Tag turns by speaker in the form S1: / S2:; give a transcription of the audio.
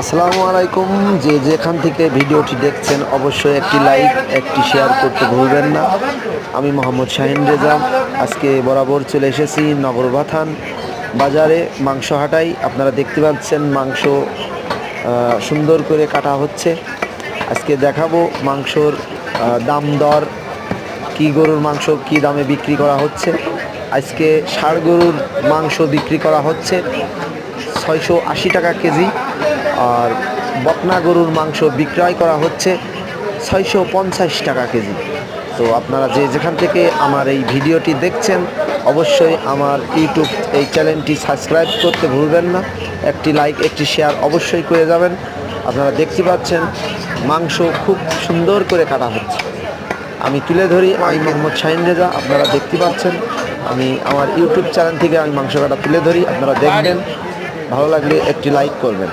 S1: আসসালামু আলাইকুম। যে যেখান থেকে ভিডিওটি দেখছেন অবশ্যই একটি লাইক একটি শেয়ার করতে ভুলবেন না। আমি মোহাম্মদ শাহিন রেজা। আজকে বরাবর চলে এসেছি নগরবাথান বাজারে মাংস হাটাই। আপনারা দেখতে পাচ্ছেন মাংস সুন্দর করে কাটা হচ্ছে। আজকে দেখাবো মাংসর দাম দর, কী গরুর মাংস কী দামে বিক্রি করা হচ্ছে। আজকে ষাঁড় গরুর মাংস বিক্রি করা হচ্ছে 680 টাকা কেজি, আর বকনা গরুর মাংস বিক্রয় করা হচ্ছে 650 টাকা কেজি। তো আপনারা যে যেখান থেকে আমার এই ভিডিওটি দেখছেন অবশ্যই আমার ইউটিউব এই চ্যানেলটি সাবস্ক্রাইব করতে ভুলবেন না। একটি লাইক একটি শেয়ার অবশ্যই করে যাবেন। আপনারা দেখতে পাচ্ছেন মাংস খুব সুন্দর করে কাটা হচ্ছে। আমি তুলে ধরি, আমি মোহাম্মদ শাহিন রেজা। আপনারা দেখতে পাচ্ছেন আমি আমার ইউটিউব চ্যানেল থেকে আমি মাংস কাটা তুলে ধরি। আপনারা দেখবেন, ভালো লাগলে একটি লাইক করবেন।